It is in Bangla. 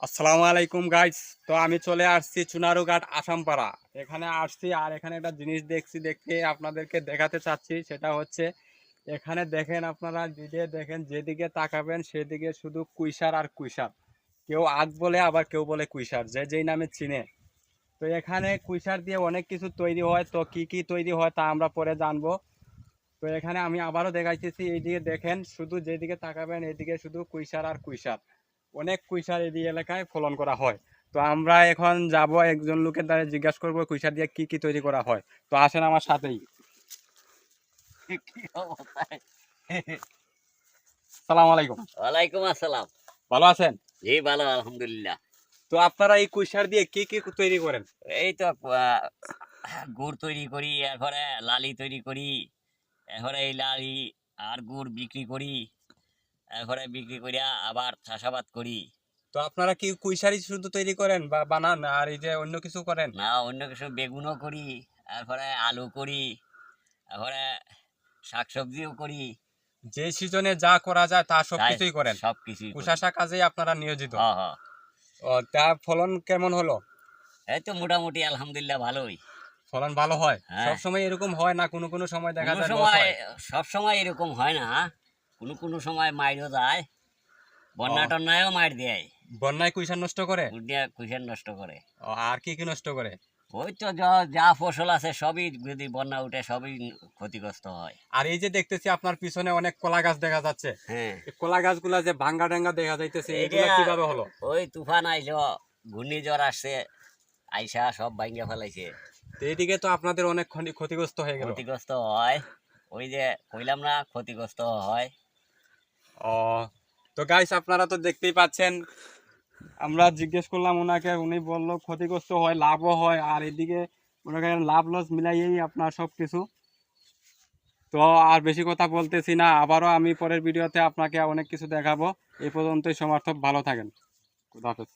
আসসালামু আলাইকুম গাইস। তো আমি চলে আসছি চুনারুঘাট আসামপাড়া। এখানে আসছি আর এখানে একটা জিনিস দেখে আপনাদেরকে দেখাতে চাচ্ছি। সেটা হচ্ছে এখানে দেখেন, আপনারা দেখেন, যেদিকে তাকাবেন সেদিকে শুধু কুইসার আর কুইসার। কেউ আগ বলে, আবার কেউ বলে কুইসার, যে যেই নামে চিনে। তো এখানে কুইসার দিয়ে অনেক কিছু তৈরি হয়। তো কি কি তৈরি হয় তা আমরা পরে জানবো। তো এখানে আমি আবারও দেখাইতেছি, এইদিকে দেখেন, শুধু যেদিকে তাকাবেন এদিকে শুধু কুইসার আর কুইসার। অনেক কুইসার এই এলাকায় ফলন করা হয়। তো আমরা এখন যাব, একজন লোকের দ্বারা জিজ্ঞাসা করবো কুইসার দিয়ে কি কি তৈরি করা হয়। তো আসেন আমার সাথেই। কি অবস্থায়? সালাম আলাইকুম। ওয়ালাইকুম আসসালাম। ভালো আছেন? জি ভালো আলহামদুলিল্লাহ। তো আপনারা এই কুইসার দিয়ে কি কি তৈরি করেন? এই তো গুড় তৈরি করি, এরপরে লালি তৈরি করি, এরপরে এই লালি আর গুড় বিক্রি করি, এরপরে বিক্রি করিয়া আবার চাষাবাদ করি। তো আপনারা কি কুইসারই শুধু তৈরি করেন বা বানান, আর এই যে অন্য কিছু করেন? না, অন্য কিছু বেগুনও করি, এরপরে আলু করি, এরপরে শাকসবজিও করি। যে সিজনে যা করা যায় তা তাই সবকিছুই করেন? সব কিছুই করি। কুশাশা কাজেই আপনারা নিয়োজিত? হ্যাঁ হ্যাঁ। ও, তা ফলন কেমন হলো? এই তো মোটামুটি আলহামদুলিল্লাহ ভালোই। ফলন ভালো হয়? হ্যাঁ। সব সময় এরকম হয় না, কোনো কোনো সময় দেখা কোনো যায় লস সময়, হয়? সব সময় এরকম হয় না। কোনো কোনো সময় মাইরও যায়, বন্যা ও, টন্যায়ও মাইর দেয়। বন্যায় কুইসার নষ্ট করে? কুড়িয়া কুইসেন নষ্ট করে। ও, আর কি কি নষ্ট করে? ওই তো যা যা ফসল আছে সবই যদি বন্যা উঠে সবই ক্ষতিগ্রস্ত হয়। আর এই যে দেখতেছি আপনার পিছনে অনেক কলা গাছ দেখা যাচ্ছে, হ্যাঁ, এই কলা গাছগুলা যে ভাঙ্গা টাঙ্গা দেখা যাইতেছে, এগুলা এইটা কিভাবে হলো? ওই তুফান আইলো, ঘূর্ণিঝড় আসছে, আইসা সব ভাঙ্গা ফেলাইছে। তো এইদিকে তো আপনাদের অনেক ক্ষতিগ্রস্ত হয়ে গেল। ক্ষতিগ্রস্ত হয়, ওই যে কইলাম না ক্ষতিগ্রস্ত হয়। ও, তো গাইস আপনারা তো দেখতেই পাচ্ছেন, আমরা জিজ্ঞেস করলাম ওনাকে, উনি বললো ক্ষতিগ্রস্ত হয়, লাভও হয়। আর এদিকে মনে করেন লাভ লস মিলাইয়েই আপনার সব কিছু। তো আর বেশি কথা বলতেছি না, আবারও আমি পরের ভিডিওতে আপনাকে অনেক কিছু দেখাবো। এই পর্যন্তই, সমর্থক ভালো থাকেন। খুদা হাফেজ।